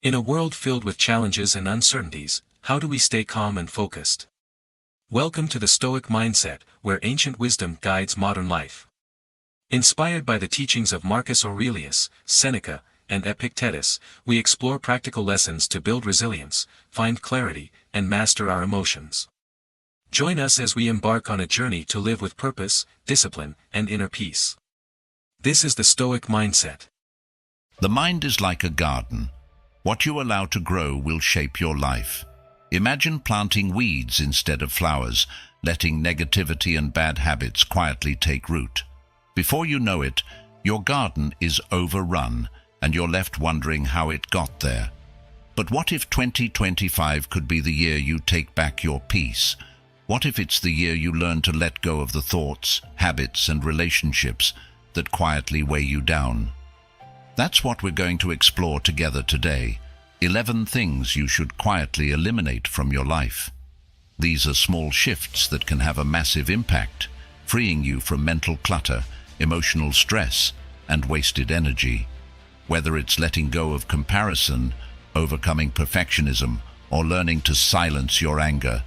In a world filled with challenges and uncertainties, how do we stay calm and focused? Welcome to the Stoic mindset, where ancient wisdom guides modern life. Inspired by the teachings of Marcus Aurelius, Seneca, and Epictetus, we explore practical lessons to build resilience, find clarity, and master our emotions. Join us as we embark on a journey to live with purpose, discipline, and inner peace. This is the Stoic mindset. The mind is like a garden. What you allow to grow will shape your life. Imagine planting weeds instead of flowers, letting negativity and bad habits quietly take root. Before you know it, your garden is overrun, and you're left wondering how it got there. But what if 2025 could be the year you take back your peace? What if it's the year you learn to let go of the thoughts, habits, and relationships that quietly weigh you down? That's what we're going to explore together today. 11 things you should quietly eliminate from your life. These are small shifts that can have a massive impact, freeing you from mental clutter, emotional stress, and wasted energy. Whether it's letting go of comparison, overcoming perfectionism, or learning to silence your anger,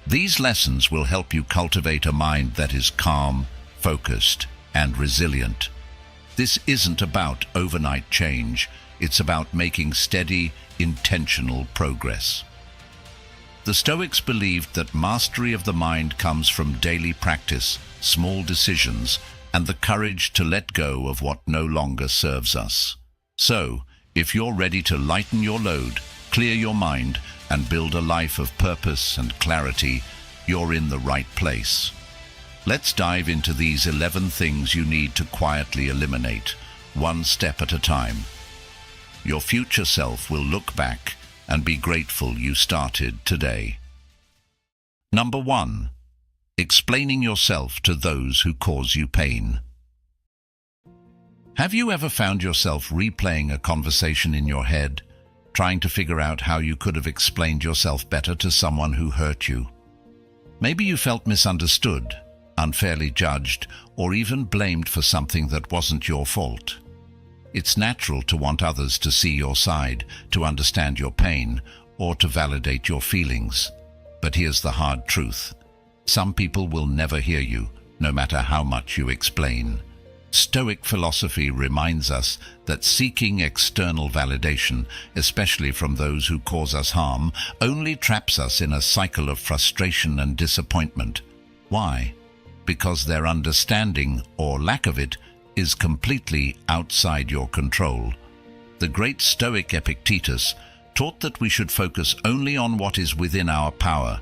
these lessons will help you cultivate a mind that is calm, focused, and resilient. This isn't about overnight change. It's about making steady, intentional progress. The Stoics believed that mastery of the mind comes from daily practice, small decisions, and the courage to let go of what no longer serves us. So, if you're ready to lighten your load, clear your mind, and build a life of purpose and clarity, you're in the right place. Let's dive into these 11 things you need to quietly eliminate, one step at a time. Your future self will look back and be grateful you started today. Number 1. Explaining yourself to those who cause you pain. Have you ever found yourself replaying a conversation in your head, trying to figure out how you could have explained yourself better to someone who hurt you? Maybe you felt misunderstood, unfairly judged, or even blamed for something that wasn't your fault. It's natural to want others to see your side, to understand your pain, or to validate your feelings. But here's the hard truth. Some people will never hear you, no matter how much you explain. Stoic philosophy reminds us that seeking external validation, especially from those who cause us harm, only traps us in a cycle of frustration and disappointment. Why? Because their understanding, or lack of it, is completely outside your control. The great Stoic Epictetus taught that we should focus only on what is within our power,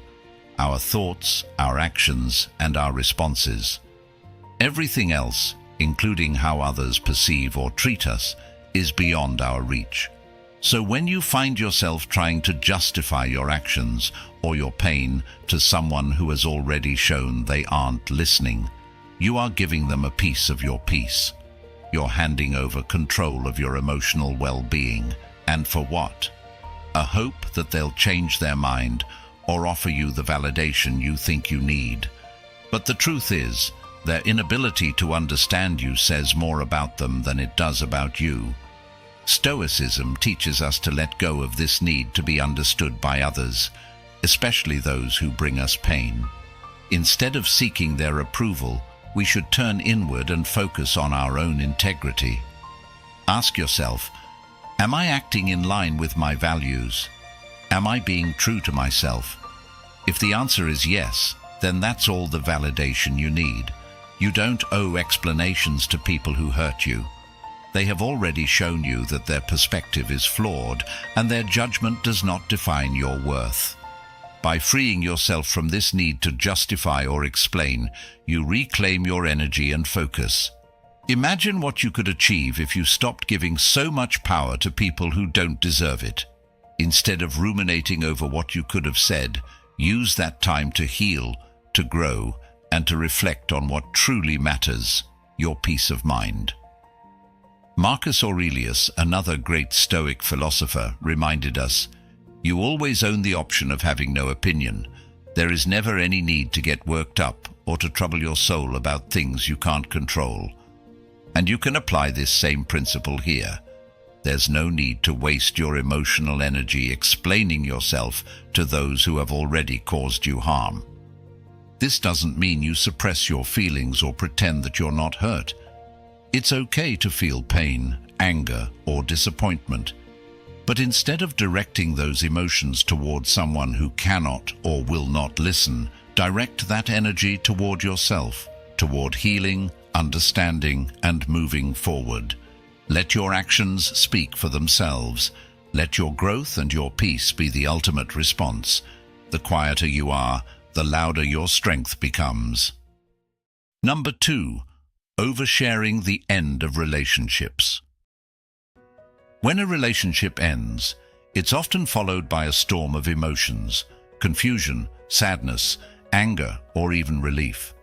our thoughts, our actions, and our responses. Everything else, including how others perceive or treat us, is beyond our reach. So when you find yourself trying to justify your actions or your pain to someone who has already shown they aren't listening, you are giving them a piece of your peace. You're handing over control of your emotional well-being. And for what? A hope that they'll change their mind or offer you the validation you think you need. But the truth is, their inability to understand you says more about them than it does about you. Stoicism teaches us to let go of this need to be understood by others, especially those who bring us pain. Instead of seeking their approval, we should turn inward and focus on our own integrity. Ask yourself, am I acting in line with my values? Am I being true to myself? If the answer is yes, then that's all the validation you need. You don't owe explanations to people who hurt you. They have already shown you that their perspective is flawed, and their judgment does not define your worth. By freeing yourself from this need to justify or explain, you reclaim your energy and focus. Imagine what you could achieve if you stopped giving so much power to people who don't deserve it. Instead of ruminating over what you could have said, use that time to heal, to grow, and to reflect on what truly matters, your peace of mind. Marcus Aurelius, another great Stoic philosopher, reminded us, "You always own the option of having no opinion. There is never any need to get worked up or to trouble your soul about things you can't control." And you can apply this same principle here. There's no need to waste your emotional energy explaining yourself to those who have already caused you harm. This doesn't mean you suppress your feelings or pretend that you're not hurt. It's okay to feel pain, anger, or disappointment. But instead of directing those emotions toward someone who cannot or will not listen, direct that energy toward yourself, toward healing, understanding, and moving forward. Let your actions speak for themselves. Let your growth and your peace be the ultimate response. The quieter you are, the louder your strength becomes. Number 2, oversharing the end of relationships. When a relationship ends, it's often followed by a storm of emotions, confusion, sadness, anger, or even relief.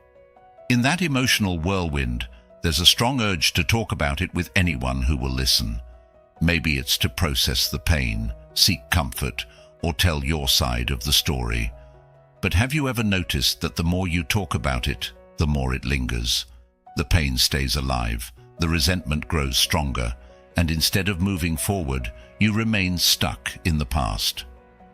In that emotional whirlwind, there's a strong urge to talk about it with anyone who will listen. Maybe it's to process the pain, seek comfort, or tell your side of the story. But have you ever noticed that the more you talk about it, the more it lingers? The pain stays alive, the resentment grows stronger, and instead of moving forward, you remain stuck in the past.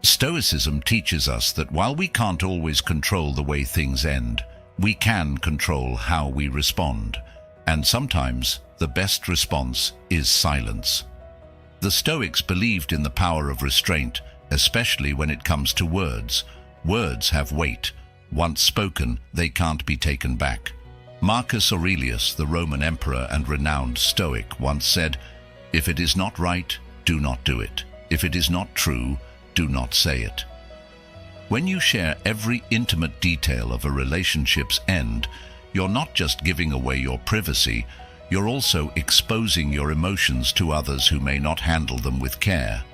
Stoicism teaches us that while we can't always control the way things end, we can control how we respond. And sometimes the best response is silence. The Stoics believed in the power of restraint, especially when it comes to words. Words have weight. Once spoken, they can't be taken back. Marcus Aurelius, the Roman emperor and renowned Stoic, once said, "If it is not right, do not do it. If it is not true, do not say it." When you share every intimate detail of a relationship's end, you're not just giving away your privacy, you're also exposing your emotions to others who may not handle them with care.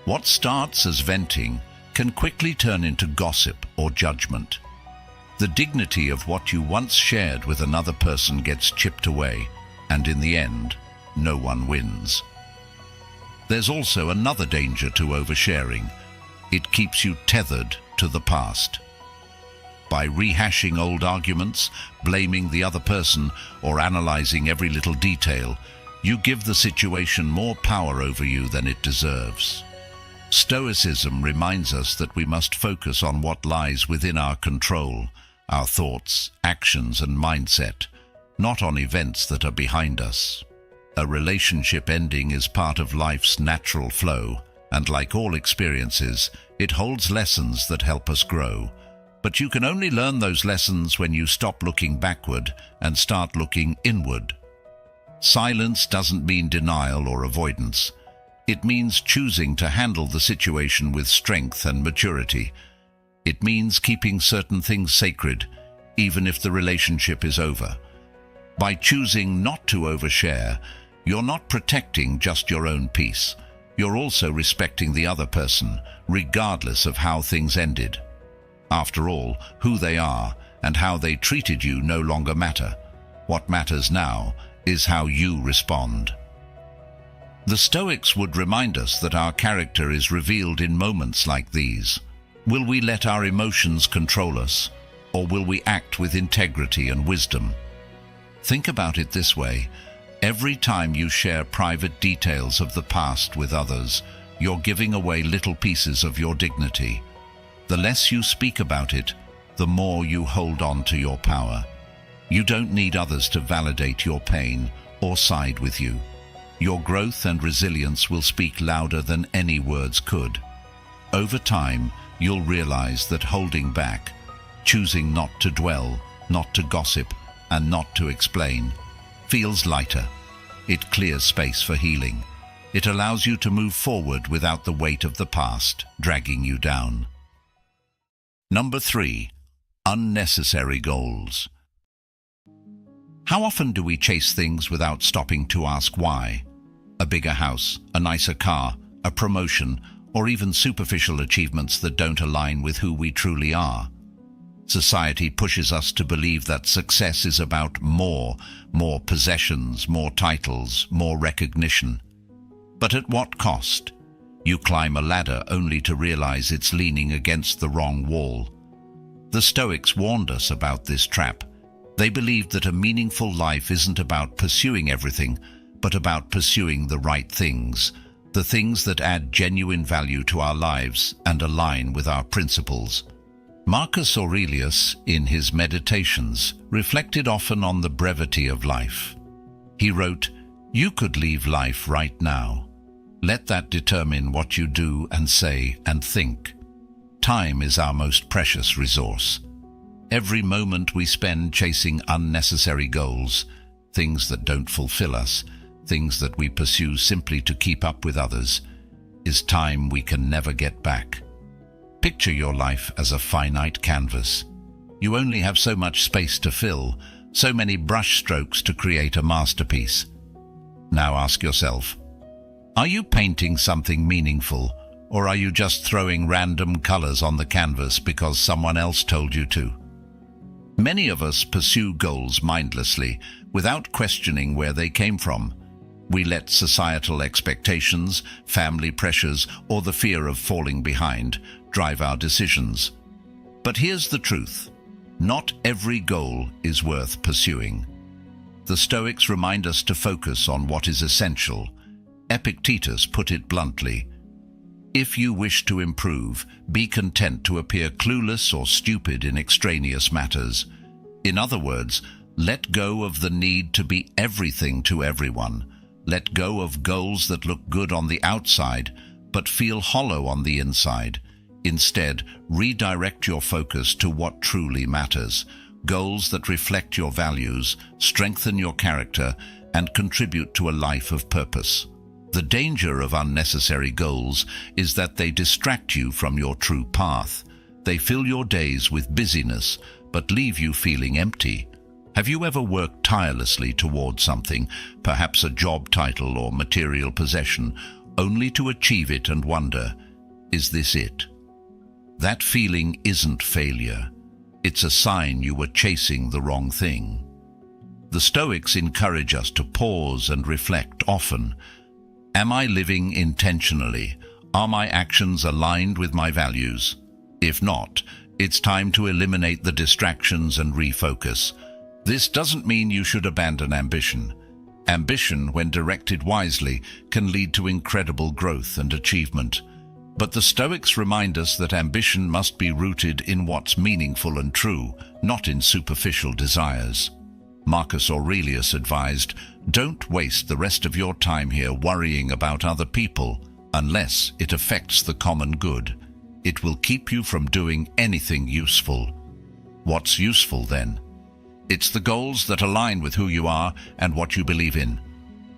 What starts as venting can quickly turn into gossip or judgment. The dignity of what you once shared with another person gets chipped away, and in the end, no one wins. There's also another danger to oversharing. It keeps you tethered to the past. By rehashing old arguments, blaming the other person, or analyzing every little detail, you give the situation more power over you than it deserves. Stoicism reminds us that we must focus on what lies within our control, our thoughts, actions, and mindset, not on events that are behind us. A relationship ending is part of life's natural flow, and like all experiences, it holds lessons that help us grow. But you can only learn those lessons when you stop looking backward and start looking inward. Silence doesn't mean denial or avoidance. It means choosing to handle the situation with strength and maturity. It means keeping certain things sacred, even if the relationship is over. By choosing not to overshare, you're not protecting just your own peace. You're also respecting the other person, regardless of how things ended. After all, who they are and how they treated you no longer matter. What matters now is how you respond. The Stoics would remind us that our character is revealed in moments like these. Will we let our emotions control us, or will we act with integrity and wisdom? Think about it this way. Every time you share private details of the past with others, you're giving away little pieces of your dignity. The less you speak about it, the more you hold on to your power. You don't need others to validate your pain or side with you. Your growth and resilience will speak louder than any words could. Over time, you'll realize that holding back, choosing not to dwell, not to gossip, and not to explain, feels lighter. It clears space for healing. It allows you to move forward without the weight of the past dragging you down. Number 3, unnecessary goals. How often do we chase things without stopping to ask why? A bigger house, a nicer car, a promotion, or even superficial achievements that don't align with who we truly are. Society pushes us to believe that success is about more possessions, more titles, more recognition. But at what cost? You climb a ladder only to realize it's leaning against the wrong wall. The Stoics warned us about this trap. They believed that a meaningful life isn't about pursuing everything, but about pursuing the right things, the things that add genuine value to our lives and align with our principles. Marcus Aurelius, in his Meditations, reflected often on the brevity of life. He wrote, "You could leave life right now. Let that determine what you do and say and think. Time is our most precious resource. Every moment we spend chasing unnecessary goals, things that don't fulfill us, things that we pursue simply to keep up with others, is time we can never get back." Picture your life as a finite canvas. You only have so much space to fill, so many brush strokes to create a masterpiece. Now ask yourself, are you painting something meaningful, or are you just throwing random colors on the canvas because someone else told you to? Many of us pursue goals mindlessly, without questioning where they came from. We let societal expectations, family pressures, or the fear of falling behind drive our decisions. But here's the truth. Not every goal is worth pursuing. The Stoics remind us to focus on what is essential. Epictetus put it bluntly, "If you wish to improve, be content to appear clueless or stupid in extraneous matters." In other words, let go of the need to be everything to everyone. Let go of goals that look good on the outside, but feel hollow on the inside. Instead, redirect your focus to what truly matters. Goals that reflect your values, strengthen your character, and contribute to a life of purpose. The danger of unnecessary goals is that they distract you from your true path. They fill your days with busyness, but leave you feeling empty. Have you ever worked tirelessly towards something, perhaps a job title or material possession, only to achieve it and wonder, is this it? That feeling isn't failure. It's a sign you were chasing the wrong thing. The Stoics encourage us to pause and reflect often. Am I living intentionally? Are my actions aligned with my values? If not, it's time to eliminate the distractions and refocus. This doesn't mean you should abandon ambition. Ambition, when directed wisely, can lead to incredible growth and achievement. But the Stoics remind us that ambition must be rooted in what's meaningful and true, not in superficial desires. Marcus Aurelius advised, "Don't waste the rest of your time here worrying about other people unless it affects the common good. It will keep you from doing anything useful." What's useful then? It's the goals that align with who you are and what you believe in.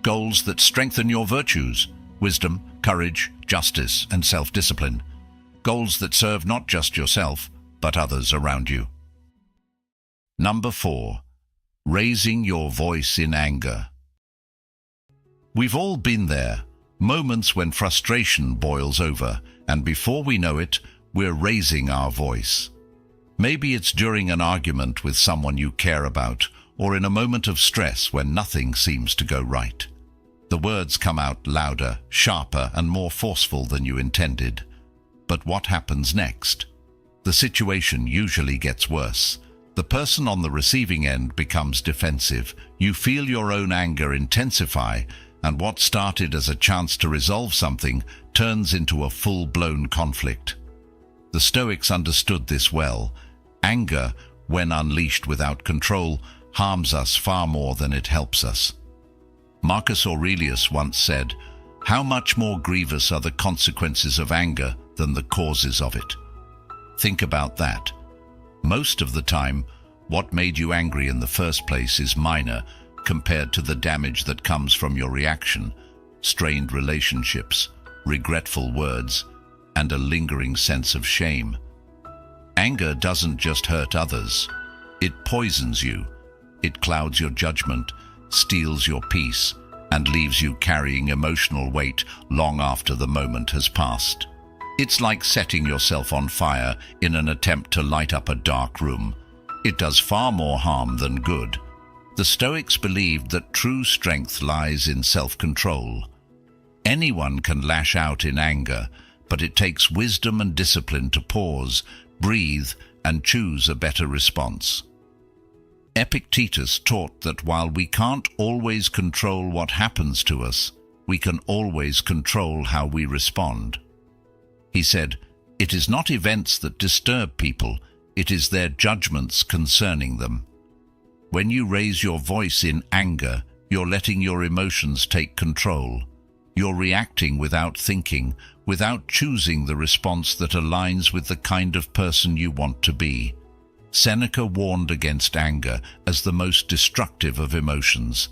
Goals that strengthen your virtues, wisdom, courage, justice, and self-discipline. Goals that serve not just yourself, but others around you. Number 4. Raising your voice in anger. We've all been there, moments when frustration boils over, and before we know it, we're raising our voice. Maybe it's during an argument with someone you care about, or in a moment of stress when nothing seems to go right. The words come out louder, sharper, and more forceful than you intended. But what happens next? The situation usually gets worse. The person on the receiving end becomes defensive. You feel your own anger intensify, and what started as a chance to resolve something turns into a full-blown conflict. The Stoics understood this well. Anger, when unleashed without control, harms us far more than it helps us. Marcus Aurelius once said, "How much more grievous are the consequences of anger than the causes of it?" Think about that. Most of the time, what made you angry in the first place is minor compared to the damage that comes from your reaction: strained relationships, regretful words, and a lingering sense of shame. Anger doesn't just hurt others. It poisons you. It clouds your judgment, steals your peace, and leaves you carrying emotional weight long after the moment has passed. It's like setting yourself on fire in an attempt to light up a dark room. It does far more harm than good. The Stoics believed that true strength lies in self-control. Anyone can lash out in anger, but it takes wisdom and discipline to pause, breathe, and choose a better response. Epictetus taught that while we can't always control what happens to us, we can always control how we respond. He said, "It is not events that disturb people, it is their judgments concerning them." When you raise your voice in anger, you're letting your emotions take control. You're reacting without thinking, without choosing the response that aligns with the kind of person you want to be. Seneca warned against anger as the most destructive of emotions.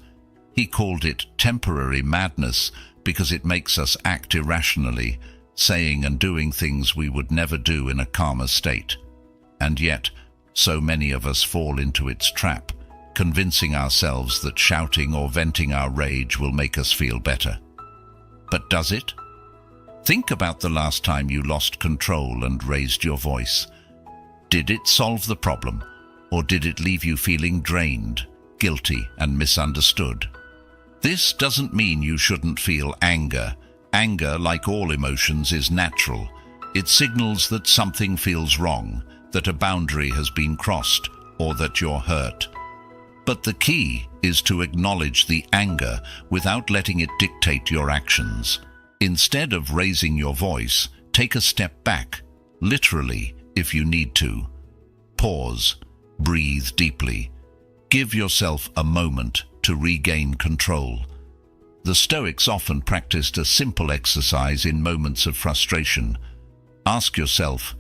He called it temporary madness because it makes us act irrationally, saying and doing things we would never do in a calmer state. And yet, so many of us fall into its trap, convincing ourselves that shouting or venting our rage will make us feel better. But does it? Think about the last time you lost control and raised your voice. Did it solve the problem, or did it leave you feeling drained, guilty, and misunderstood? This doesn't mean you shouldn't feel anger. Anger, like all emotions, is natural. It signals that something feels wrong, that a boundary has been crossed, or that you're hurt. But the key is to acknowledge the anger without letting it dictate your actions. Instead of raising your voice, take a step back, literally, if you need to. Pause, breathe deeply. Give yourself a moment to regain control. The Stoics often practiced a simple exercise in moments of frustration. Ask yourself,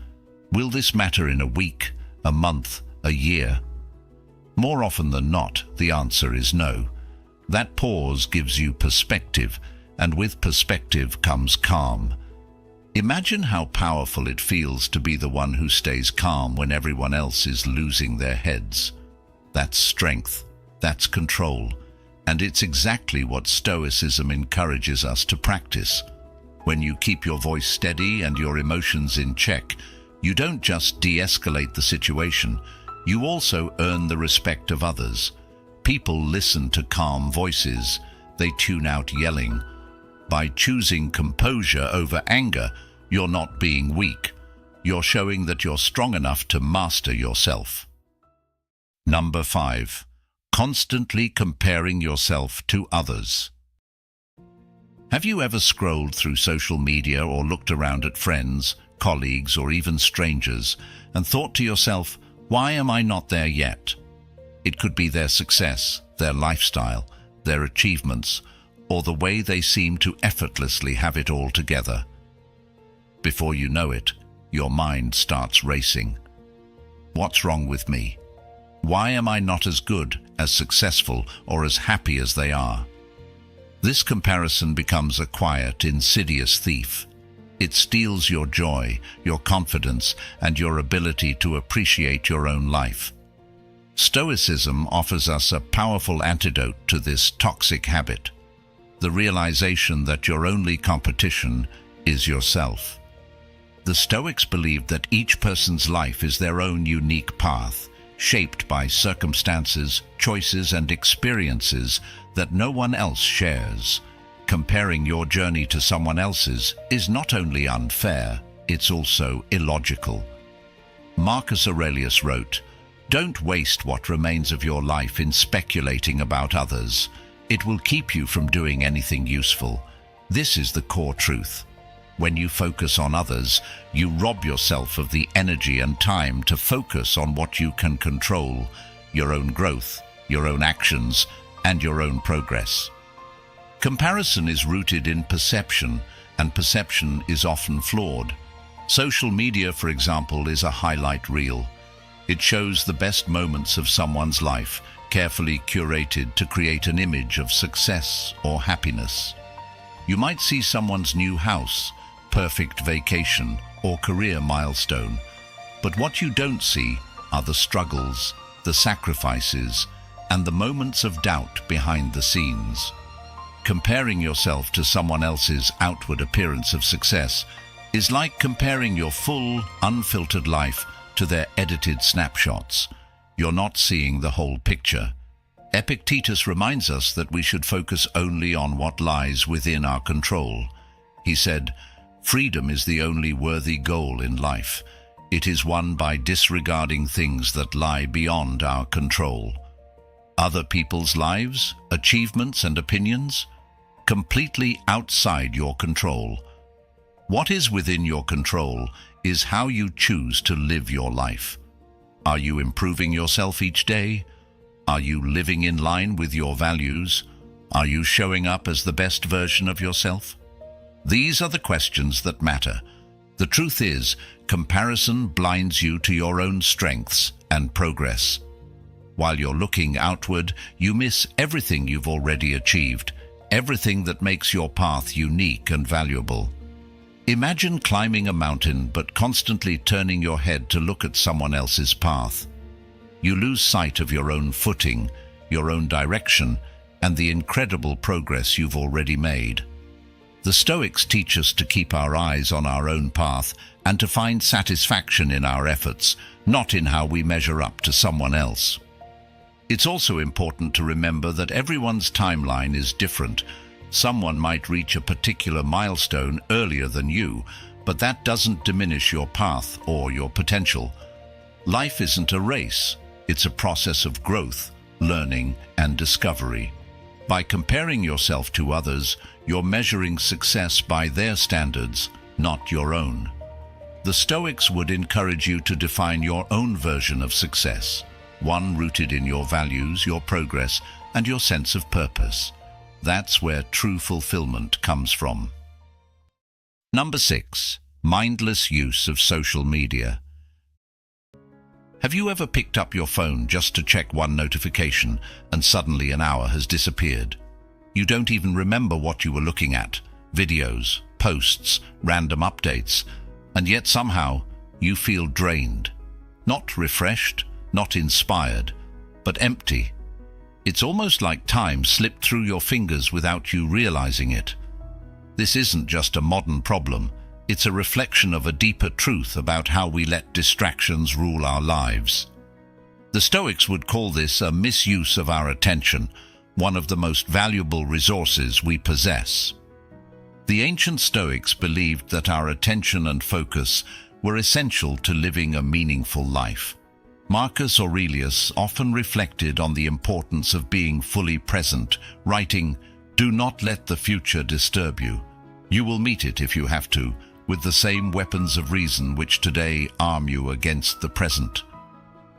will this matter in a week, a month, a year? More often than not, the answer is no. That pause gives you perspective, and with perspective comes calm. Imagine how powerful it feels to be the one who stays calm when everyone else is losing their heads. That's strength, that's control, and it's exactly what Stoicism encourages us to practice. When you keep your voice steady and your emotions in check, you don't just de-escalate the situation, you also earn the respect of others. People listen to calm voices, they tune out yelling. By choosing composure over anger, you're not being weak. You're showing that you're strong enough to master yourself. Number 5. Constantly comparing yourself to others. Have you ever scrolled through social media or looked around at friends, colleagues, or even strangers and thought to yourself, why am I not there yet? It could be their success, their lifestyle, their achievements, or the way they seem to effortlessly have it all together. Before you know it, your mind starts racing. What's wrong with me? Why am I not as good, as successful, or as happy as they are? This comparison becomes a quiet, insidious thief. It steals your joy, your confidence, and your ability to appreciate your own life. Stoicism offers us a powerful antidote to this toxic habit. The realization that your only competition is yourself. The Stoics believed that each person's life is their own unique path, shaped by circumstances, choices, and experiences that no one else shares. Comparing your journey to someone else's is not only unfair, it's also illogical. Marcus Aurelius wrote, "Don't waste what remains of your life in speculating about others. It will keep you from doing anything useful." This is the core truth. When you focus on others, you rob yourself of the energy and time to focus on what you can control, your own growth, your own actions, and your own progress. Comparison is rooted in perception, and perception is often flawed. Social media, for example, is a highlight reel. It shows the best moments of someone's life, carefully curated to create an image of success or happiness. You might see someone's new house, perfect vacation, or career milestone, but what you don't see are the struggles, the sacrifices, and the moments of doubt behind the scenes. Comparing yourself to someone else's outward appearance of success is like comparing your full, unfiltered life to their edited snapshots. You're not seeing the whole picture. Epictetus reminds us that we should focus only on what lies within our control. He said, "Freedom is the only worthy goal in life. It is won by disregarding things that lie beyond our control." Other people's lives, achievements and opinions? Completely outside your control. What is within your control is how you choose to live your life. Are you improving yourself each day? Are you living in line with your values? Are you showing up as the best version of yourself? These are the questions that matter. The truth is, comparison blinds you to your own strengths and progress. While you're looking outward, you miss everything you've already achieved, everything that makes your path unique and valuable. Imagine climbing a mountain but constantly turning your head to look at someone else's path. You lose sight of your own footing, your own direction, and the incredible progress you've already made. The Stoics teach us to keep our eyes on our own path and to find satisfaction in our efforts, not in how we measure up to someone else. It's also important to remember that everyone's timeline is different. Someone might reach a particular milestone earlier than you, but that doesn't diminish your path or your potential. Life isn't a race. It's a process of growth, learning, and discovery. By comparing yourself to others, you're measuring success by their standards, not your own. The Stoics would encourage you to define your own version of success, one rooted in your values, your progress, and your sense of purpose. That's where true fulfillment comes from. Number 6. Mindless use of social media. Have you ever picked up your phone just to check one notification and suddenly an hour has disappeared? You don't even remember what you were looking at, videos, posts, random updates, and yet somehow you feel drained. Not refreshed, not inspired, but empty. It's almost like time slipped through your fingers without you realizing it. This isn't just a modern problem. It's a reflection of a deeper truth about how we let distractions rule our lives. The Stoics would call this a misuse of our attention, one of the most valuable resources we possess. The ancient Stoics believed that our attention and focus were essential to living a meaningful life. Marcus Aurelius often reflected on the importance of being fully present, writing, "Do not let the future disturb you. You will meet it if you have to, with the same weapons of reason which today arm you against the present."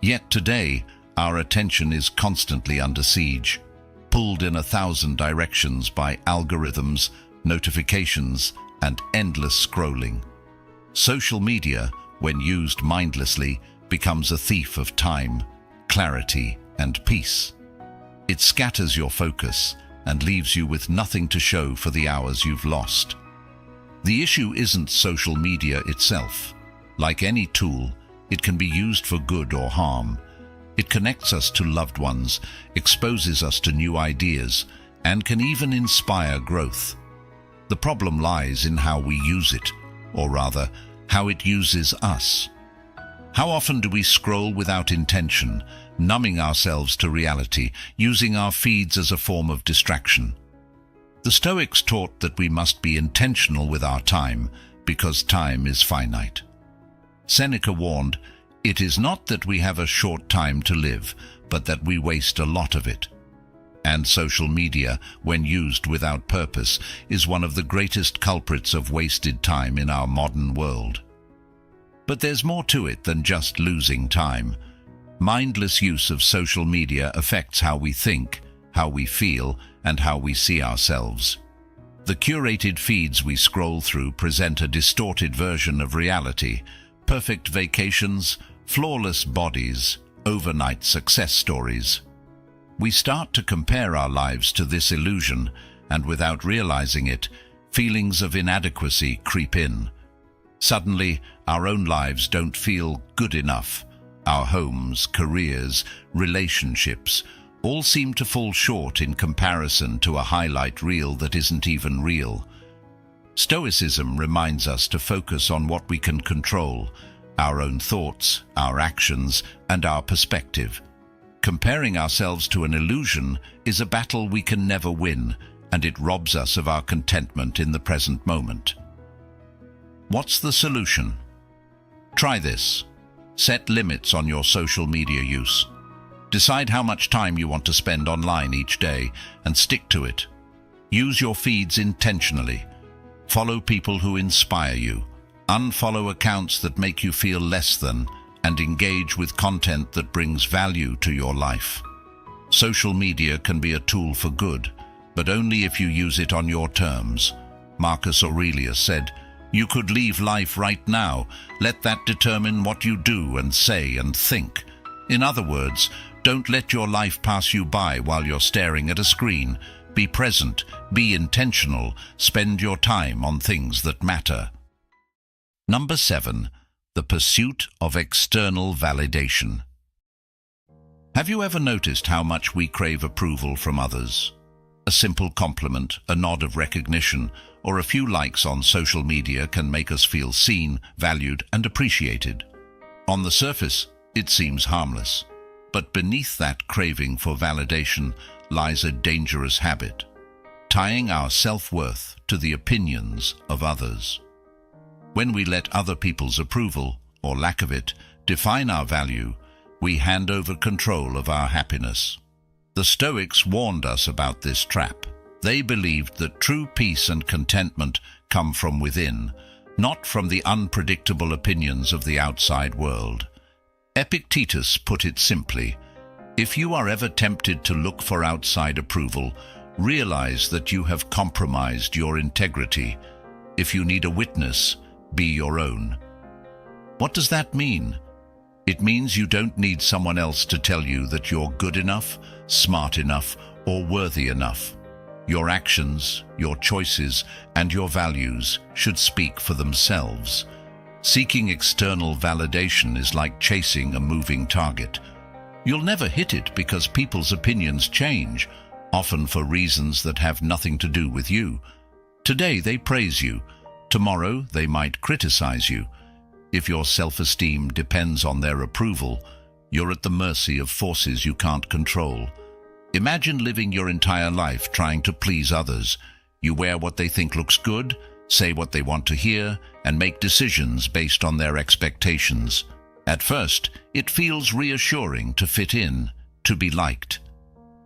Yet today, our attention is constantly under siege, pulled in 1,000 directions by algorithms, notifications, and endless scrolling. Social media, when used mindlessly, becomes a thief of time, clarity, and peace. It scatters your focus and leaves you with nothing to show for the hours you've lost. The issue isn't social media itself. Like any tool, it can be used for good or harm. It connects us to loved ones, exposes us to new ideas, and can even inspire growth. The problem lies in how we use it, or rather, how it uses us. How often do we scroll without intention, numbing ourselves to reality, using our feeds as a form of distraction? The Stoics taught that we must be intentional with our time, because time is finite. Seneca warned, "It is not that we have a short time to live, but that we waste a lot of it." And social media, when used without purpose, is one of the greatest culprits of wasted time in our modern world. But there's more to it than just losing time. Mindless use of social media affects how we think, how we feel, and how we see ourselves. The curated feeds we scroll through present a distorted version of reality: perfect vacations, flawless bodies, overnight success stories. We start to compare our lives to this illusion, and without realizing it, feelings of inadequacy creep in. Suddenly, our own lives don't feel good enough. Our homes, careers, relationships all seem to fall short in comparison to a highlight reel that isn't even real. Stoicism reminds us to focus on what we can control: our own thoughts, our actions, and our perspective. Comparing ourselves to an illusion is a battle we can never win, and it robs us of our contentment in the present moment. What's the solution? Try this. Set limits on your social media use. Decide how much time you want to spend online each day and stick to it. Use your feeds intentionally. Follow people who inspire you. Unfollow accounts that make you feel less than, and engage with content that brings value to your life. Social media can be a tool for good, but only if you use it on your terms. Marcus Aurelius said, "You could leave life right now. Let that determine what you do and say and think." In other words, don't let your life pass you by while you're staring at a screen. Be present, be intentional, spend your time on things that matter. Number 7. The pursuit of external validation. Have you ever noticed how much we crave approval from others? A simple compliment, a nod of recognition, or a few likes on social media can make us feel seen, valued, and appreciated. On the surface, it seems harmless, but beneath that craving for validation lies a dangerous habit, tying our self-worth to the opinions of others. When we let other people's approval, or lack of it, define our value, we hand over control of our happiness. The Stoics warned us about this trap. They believed that true peace and contentment come from within, not from the unpredictable opinions of the outside world. Epictetus put it simply, "If you are ever tempted to look for outside approval, realize that you have compromised your integrity. If you need a witness, be your own." What does that mean? It means you don't need someone else to tell you that you're good enough, smart enough, or worthy enough. Your actions, your choices, and your values should speak for themselves. Seeking external validation is like chasing a moving target. You'll never hit it because people's opinions change, often for reasons that have nothing to do with you. Today they praise you. Tomorrow they might criticize you. If your self-esteem depends on their approval, you're at the mercy of forces you can't control. Imagine living your entire life trying to please others. You wear what they think looks good, say what they want to hear, and make decisions based on their expectations. At first, it feels reassuring to fit in, to be liked.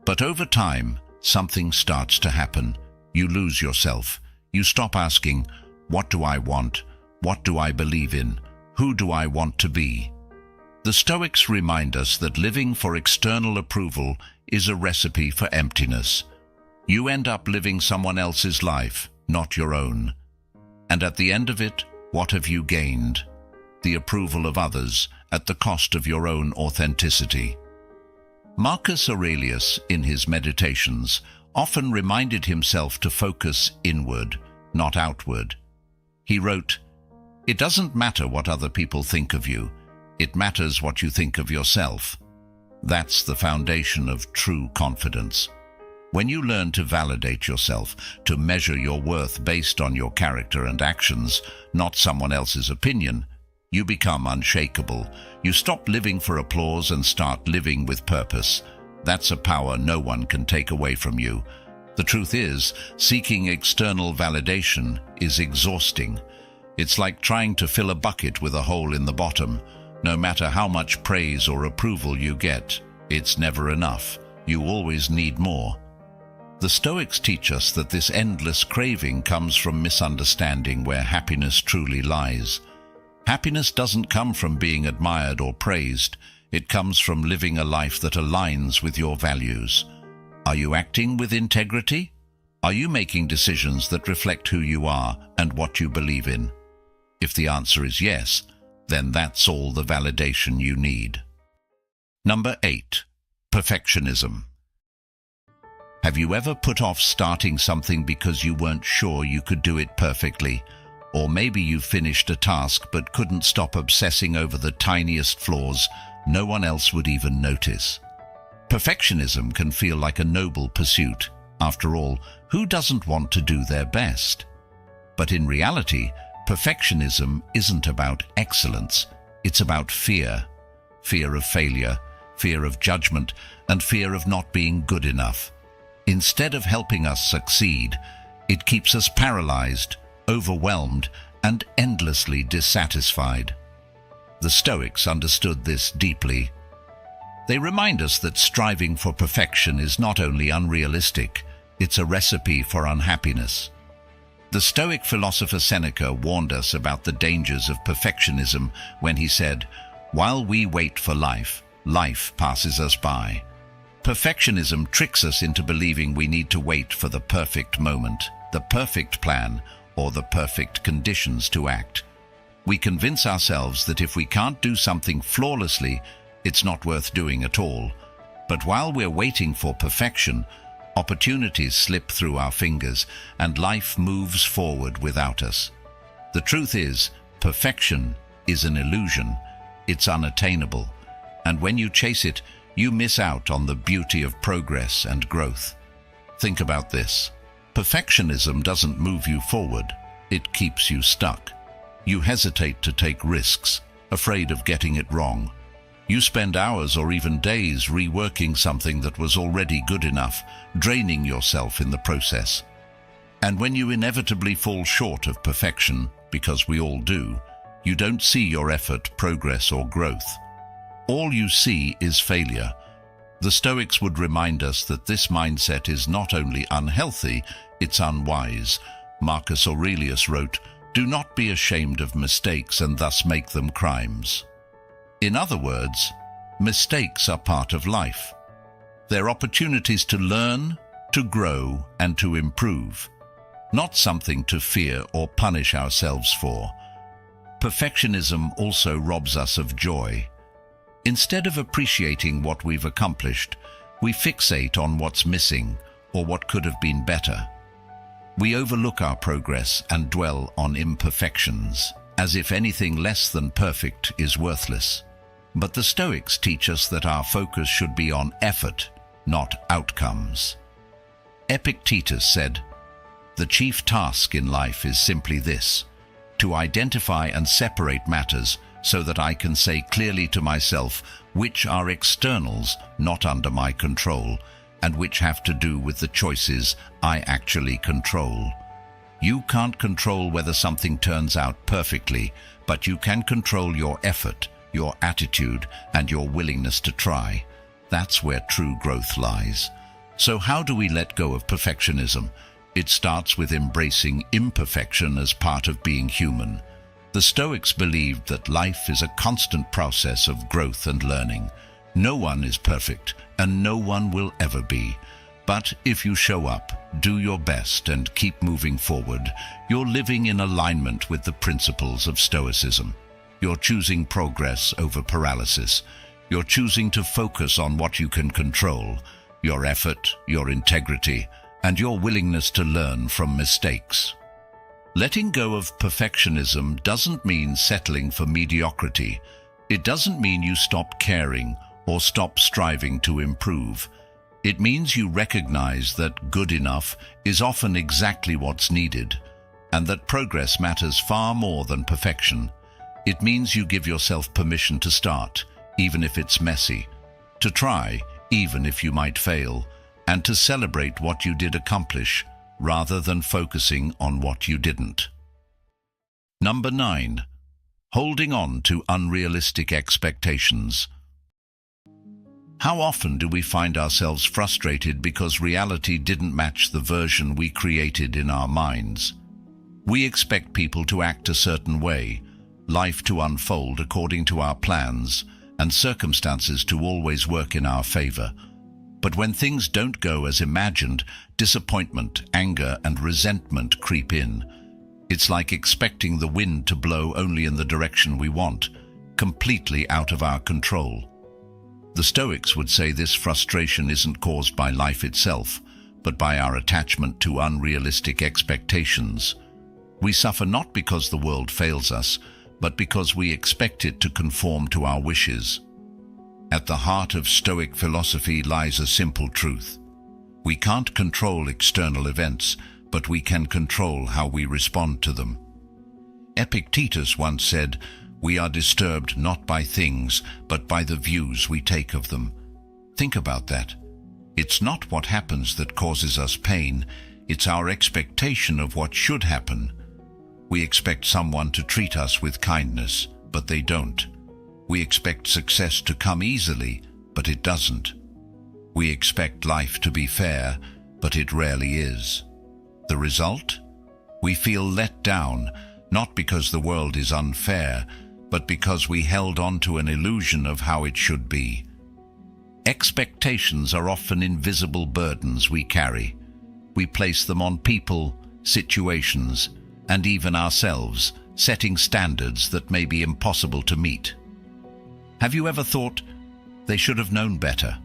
But over time, something starts to happen. You lose yourself. You stop asking, "What do I want? What do I believe in? Who do I want to be?" The Stoics remind us that living for external approval is a recipe for emptiness. You end up living someone else's life, not your own. And at the end of it, what have you gained? The approval of others at the cost of your own authenticity. Marcus Aurelius, in his Meditations, often reminded himself to focus inward, not outward. He wrote, "It doesn't matter what other people think of you. It matters what you think of yourself." That's the foundation of true confidence. When you learn to validate yourself, to measure your worth based on your character and actions, not someone else's opinion, you become unshakable. You stop living for applause and start living with purpose. That's a power no one can take away from you. The truth is, seeking external validation is exhausting. It's like trying to fill a bucket with a hole in the bottom. No matter how much praise or approval you get, it's never enough. You always need more. The Stoics teach us that this endless craving comes from misunderstanding where happiness truly lies. Happiness doesn't come from being admired or praised. It comes from living a life that aligns with your values. Are you acting with integrity? Are you making decisions that reflect who you are and what you believe in? If the answer is yes, then that's all the validation you need. Number 8. Perfectionism. Have you ever put off starting something because you weren't sure you could do it perfectly? Or maybe you finished a task but couldn't stop obsessing over the tiniest flaws no one else would even notice. Perfectionism can feel like a noble pursuit. After all, who doesn't want to do their best? But in reality, perfectionism isn't about excellence. It's about fear. Fear of failure, fear of judgment, and fear of not being good enough. Instead of helping us succeed, it keeps us paralyzed, overwhelmed, and endlessly dissatisfied. The Stoics understood this deeply. They remind us that striving for perfection is not only unrealistic, it's a recipe for unhappiness. The Stoic philosopher Seneca warned us about the dangers of perfectionism when he said, "While we wait for life, life passes us by." Perfectionism tricks us into believing we need to wait for the perfect moment, the perfect plan, or the perfect conditions to act. We convince ourselves that if we can't do something flawlessly, it's not worth doing at all. But while we're waiting for perfection, opportunities slip through our fingers and life moves forward without us. The truth is, perfection is an illusion. It's unattainable. And when you chase it, you miss out on the beauty of progress and growth. Think about this. Perfectionism doesn't move you forward. It keeps you stuck. You hesitate to take risks, afraid of getting it wrong. You spend hours or even days reworking something that was already good enough, draining yourself in the process. And when you inevitably fall short of perfection, because we all do, you don't see your effort, progress, or growth. All you see is failure. The Stoics would remind us that this mindset is not only unhealthy, it's unwise. Marcus Aurelius wrote, "Do not be ashamed of mistakes and thus make them crimes." In other words, mistakes are part of life. They're opportunities to learn, to grow, and to improve, not something to fear or punish ourselves for. Perfectionism also robs us of joy. Instead of appreciating what we've accomplished, we fixate on what's missing or what could have been better. We overlook our progress and dwell on imperfections, as if anything less than perfect is worthless. But the Stoics teach us that our focus should be on effort, not outcomes. Epictetus said, "The chief task in life is simply this, to identify and separate matters so that I can say clearly to myself which are externals not under my control and which have to do with the choices I actually control." You can't control whether something turns out perfectly, but you can control your effort, your attitude, and your willingness to try. That's where true growth lies. So how do we let go of perfectionism? It starts with embracing imperfection as part of being human. The Stoics believed that life is a constant process of growth and learning. No one is perfect, and no one will ever be. But if you show up, do your best, and keep moving forward, you're living in alignment with the principles of Stoicism. You're choosing progress over paralysis. You're choosing to focus on what you can control, your effort, your integrity, and your willingness to learn from mistakes. Letting go of perfectionism doesn't mean settling for mediocrity. It doesn't mean you stop caring or stop striving to improve. It means you recognize that good enough is often exactly what's needed, and that progress matters far more than perfection. It means you give yourself permission to start, even if it's messy, to try, even if you might fail, and to celebrate what you did accomplish, rather than focusing on what you didn't. Number 9. Holding on to unrealistic expectations. How often do we find ourselves frustrated because reality didn't match the version we created in our minds? We expect people to act a certain way, life to unfold according to our plans, and circumstances to always work in our favor. But when things don't go as imagined, disappointment, anger, and resentment creep in. It's like expecting the wind to blow only in the direction we want, completely out of our control. The Stoics would say this frustration isn't caused by life itself, but by our attachment to unrealistic expectations. We suffer not because the world fails us, but because we expect it to conform to our wishes. At the heart of Stoic philosophy lies a simple truth. We can't control external events, but we can control how we respond to them. Epictetus once said, "We are disturbed not by things, but by the views we take of them." Think about that. It's not what happens that causes us pain, it's our expectation of what should happen. We expect someone to treat us with kindness, but they don't. We expect success to come easily, but it doesn't. We expect life to be fair, but it rarely is. The result? We feel let down, not because the world is unfair, but because we held on to an illusion of how it should be. Expectations are often invisible burdens we carry. We place them on people, situations, and even ourselves, setting standards that may be impossible to meet. Have you ever thought, "They should have known better,"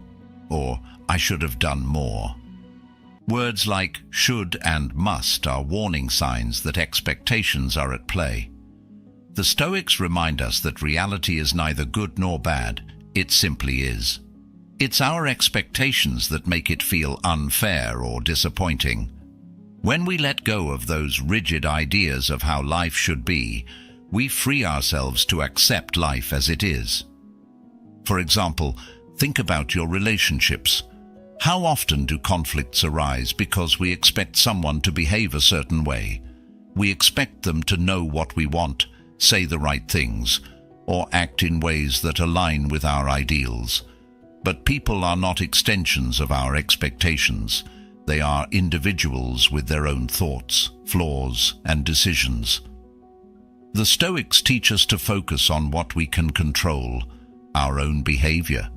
or "I should have done more"? Words like should and must are warning signs that expectations are at play. The Stoics remind us that reality is neither good nor bad, it simply is. It's our expectations that make it feel unfair or disappointing. When we let go of those rigid ideas of how life should be, we free ourselves to accept life as it is. For example, think about your relationships. How often do conflicts arise because we expect someone to behave a certain way? We expect them to know what we want, say the right things, or act in ways that align with our ideals. But people are not extensions of our expectations. They are individuals with their own thoughts, flaws, and decisions. The Stoics teach us to focus on what we can control, our own behavior.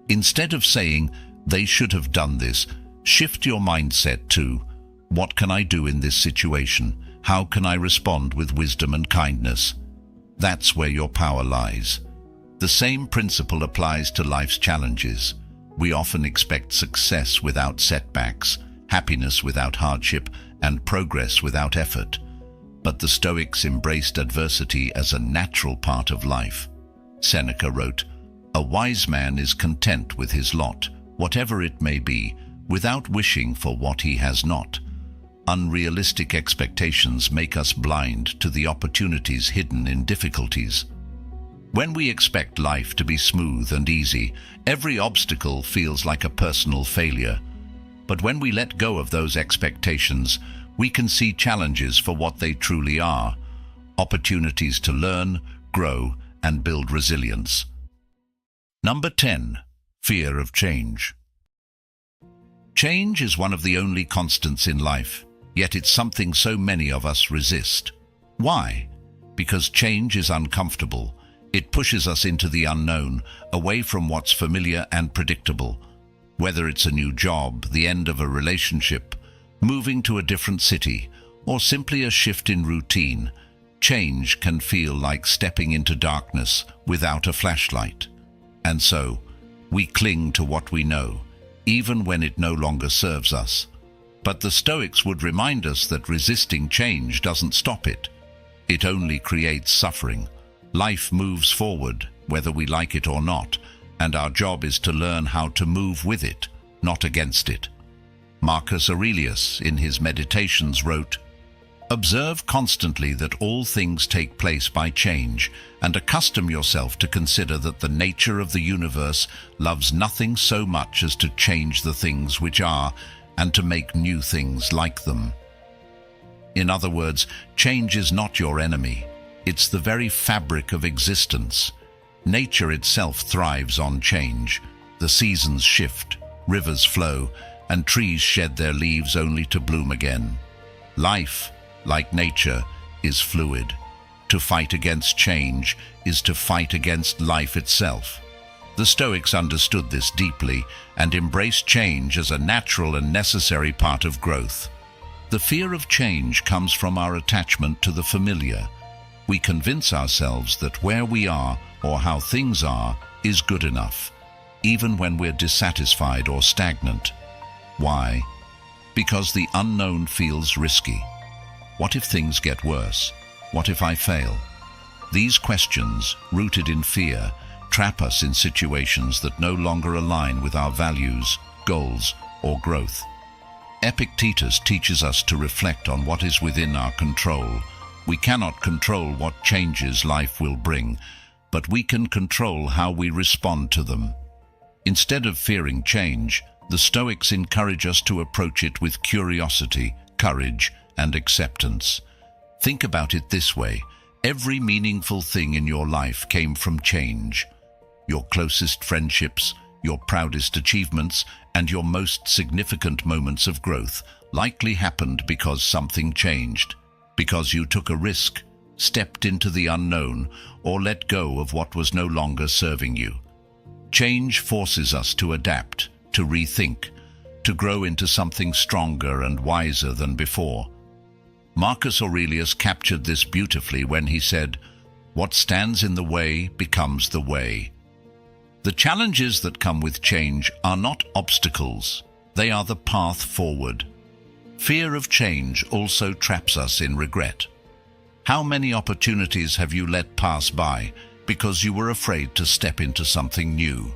Instead of saying, "They should have done this," shift your mindset to, "What can I do in this situation? How can I respond with wisdom and kindness?" That's where your power lies. The same principle applies to life's challenges. We often expect success without setbacks, happiness without hardship, and progress without effort. But the Stoics embraced adversity as a natural part of life. Seneca wrote, "A wise man is content with his lot, whatever it may be, without wishing for what he has not." Unrealistic expectations make us blind to the opportunities hidden in difficulties. When we expect life to be smooth and easy, every obstacle feels like a personal failure. But when we let go of those expectations, we can see challenges for what they truly are: opportunities to learn, grow, and build resilience. Number 10. Fear of change. Change is one of the only constants in life, yet it's something so many of us resist. Why? Because change is uncomfortable. It pushes us into the unknown, away from what's familiar and predictable. Whether it's a new job, the end of a relationship, moving to a different city, or simply a shift in routine, change can feel like stepping into darkness without a flashlight. And so, we cling to what we know, even when it no longer serves us. But the Stoics would remind us that resisting change doesn't stop it. It only creates suffering. Life moves forward, whether we like it or not, and our job is to learn how to move with it, not against it. Marcus Aurelius, in his Meditations, wrote, "Observe constantly that all things take place by change, and accustom yourself to consider that the nature of the universe loves nothing so much as to change the things which are, and to make new things like them." In other words, change is not your enemy. It's the very fabric of existence. Nature itself thrives on change. The seasons shift, rivers flow, and trees shed their leaves only to bloom again. Life, like nature, is fluid. To fight against change is to fight against life itself. The Stoics understood this deeply and embraced change as a natural and necessary part of growth. The fear of change comes from our attachment to the familiar. We convince ourselves that where we are or how things are is good enough, even when we're dissatisfied or stagnant. Why? Because the unknown feels risky. What if things get worse? What if I fail? These questions, rooted in fear, trap us in situations that no longer align with our values, goals, or growth. Epictetus teaches us to reflect on what is within our control. We cannot control what changes life will bring, but we can control how we respond to them. Instead of fearing change, the Stoics encourage us to approach it with curiosity, courage, and acceptance. Think about it this way: every meaningful thing in your life came from change. Your closest friendships, your proudest achievements, and your most significant moments of growth likely happened because something changed, because you took a risk, stepped into the unknown, or let go of what was no longer serving you. Change forces us to adapt, to rethink, to grow into something stronger and wiser than before. Marcus Aurelius captured this beautifully when he said, "What stands in the way becomes the way." The challenges that come with change are not obstacles, they are the path forward. Fear of change also traps us in regret. How many opportunities have you let pass by because you were afraid to step into something new?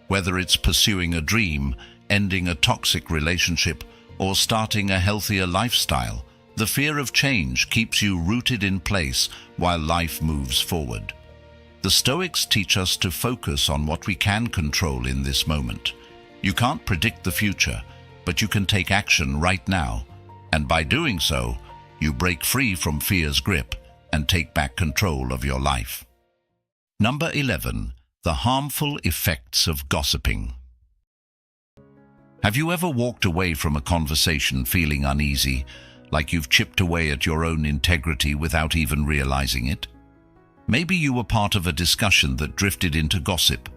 Whether it's pursuing a dream, ending a toxic relationship, or starting a healthier lifestyle, the fear of change keeps you rooted in place while life moves forward. The Stoics teach us to focus on what we can control in this moment. You can't predict the future, but you can take action right now, and by doing so, you break free from fear's grip and take back control of your life. Number 11. The harmful effects of gossiping. Have you ever walked away from a conversation feeling uneasy, like you've chipped away at your own integrity without even realizing it? Maybe you were part of a discussion that drifted into gossip,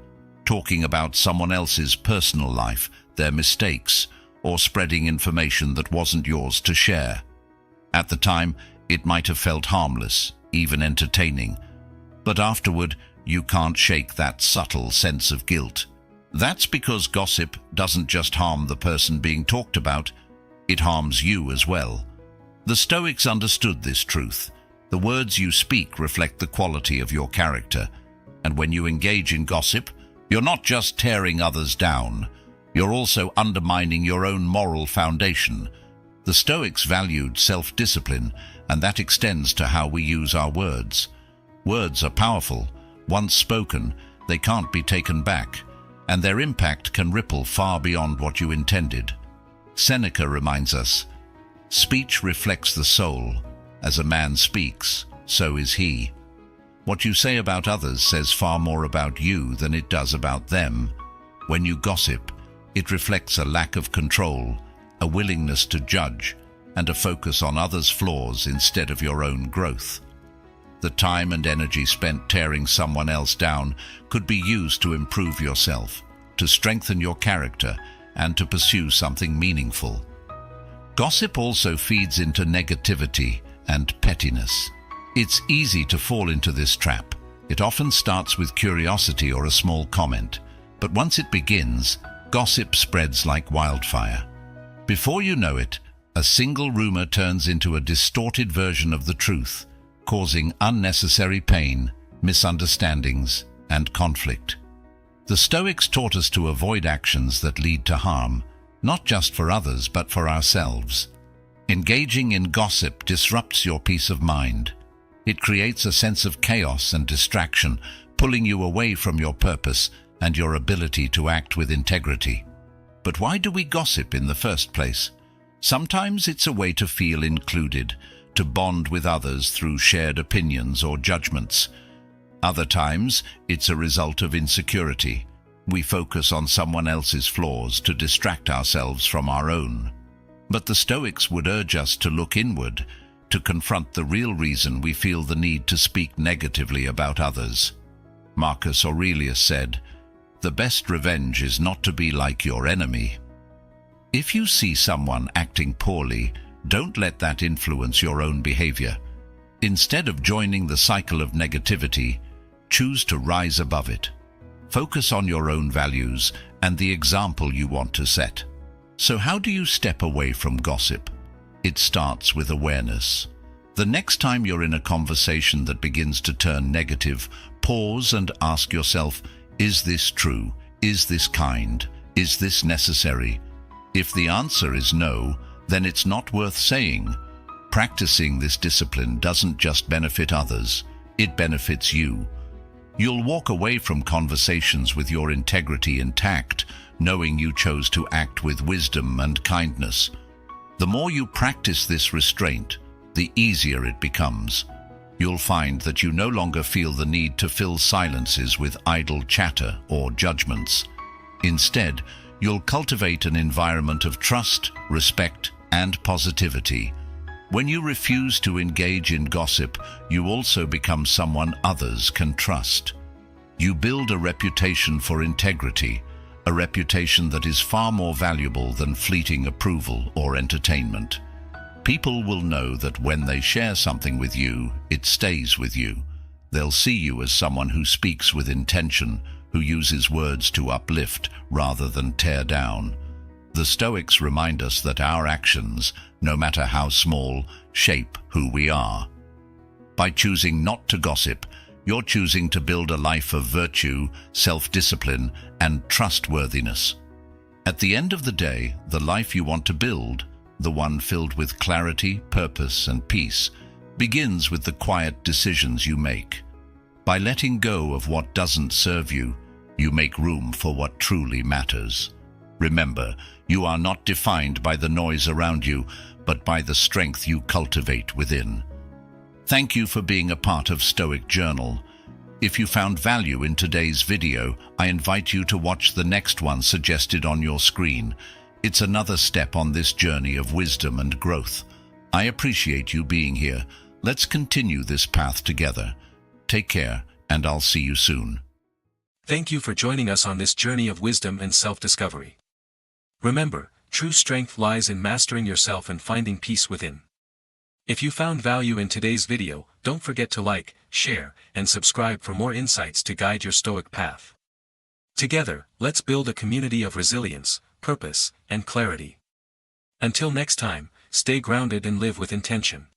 talking about someone else's personal life, their mistakes, or spreading information that wasn't yours to share. At the time, it might have felt harmless, even entertaining, but afterward, you can't shake that subtle sense of guilt. That's because gossip doesn't just harm the person being talked about, it harms you as well. The Stoics understood this truth. The words you speak reflect the quality of your character, and when you engage in gossip, you're not just tearing others down, you're also undermining your own moral foundation. The Stoics valued self-discipline, and that extends to how we use our words. Words are powerful. Once spoken, they can't be taken back, and their impact can ripple far beyond what you intended. Seneca reminds us, "Speech reflects the soul. As a man speaks, so is he." What you say about others says far more about you than it does about them. When you gossip, it reflects a lack of control, a willingness to judge, and a focus on others' flaws instead of your own growth. The time and energy spent tearing someone else down could be used to improve yourself, to strengthen your character, and to pursue something meaningful. Gossip also feeds into negativity and pettiness. It's easy to fall into this trap. It often starts with curiosity or a small comment, but once it begins, gossip spreads like wildfire. Before you know it, a single rumor turns into a distorted version of the truth, causing unnecessary pain, misunderstandings, and conflict. The Stoics taught us to avoid actions that lead to harm, not just for others but for ourselves. Engaging in gossip disrupts your peace of mind. It creates a sense of chaos and distraction, pulling you away from your purpose and your ability to act with integrity. But why do we gossip in the first place? Sometimes it's a way to feel included, to bond with others through shared opinions or judgments. Other times, it's a result of insecurity. We focus on someone else's flaws to distract ourselves from our own. But the Stoics would urge us to look inward, to confront the real reason we feel the need to speak negatively about others. Marcus Aurelius said, "The best revenge is not to be like your enemy." If you see someone acting poorly, don't let that influence your own behavior. Instead of joining the cycle of negativity, choose to rise above it. Focus on your own values and the example you want to set. So how do you step away from gossip? It starts with awareness. The next time you're in a conversation that begins to turn negative, pause and ask yourself, is this true? Is this kind? Is this necessary? If the answer is no, then it's not worth saying. Practicing this discipline doesn't just benefit others, it benefits you. You'll walk away from conversations with your integrity intact, knowing you chose to act with wisdom and kindness. The more you practice this restraint, the easier it becomes. You'll find that you no longer feel the need to fill silences with idle chatter or judgments. Instead, you'll cultivate an environment of trust, respect, and positivity. When you refuse to engage in gossip, you also become someone others can trust. You build a reputation for integrity, a reputation that is far more valuable than fleeting approval or entertainment. People will know that when they share something with you, it stays with you. They'll see you as someone who speaks with intention, who uses words to uplift rather than tear down. The Stoics remind us that our actions, no matter how small, shape who we are. By choosing not to gossip, you're choosing to build a life of virtue, self-discipline, and trustworthiness. At the end of the day, the life you want to build, the one filled with clarity, purpose, and peace, begins with the quiet decisions you make. By letting go of what doesn't serve you, you make room for what truly matters. Remember, you are not defined by the noise around you, but by the strength you cultivate within. Thank you for being a part of Stoic Journal. If you found value in today's video, I invite you to watch the next one suggested on your screen. It's another step on this journey of wisdom and growth. I appreciate you being here. Let's continue this path together. Take care, and I'll see you soon. Thank you for joining us on this journey of wisdom and self-discovery. Remember, true strength lies in mastering yourself and finding peace within. If you found value in today's video, don't forget to like, share, and subscribe for more insights to guide your Stoic path. Together, let's build a community of resilience, purpose, and clarity. Until next time, stay grounded and live with intention.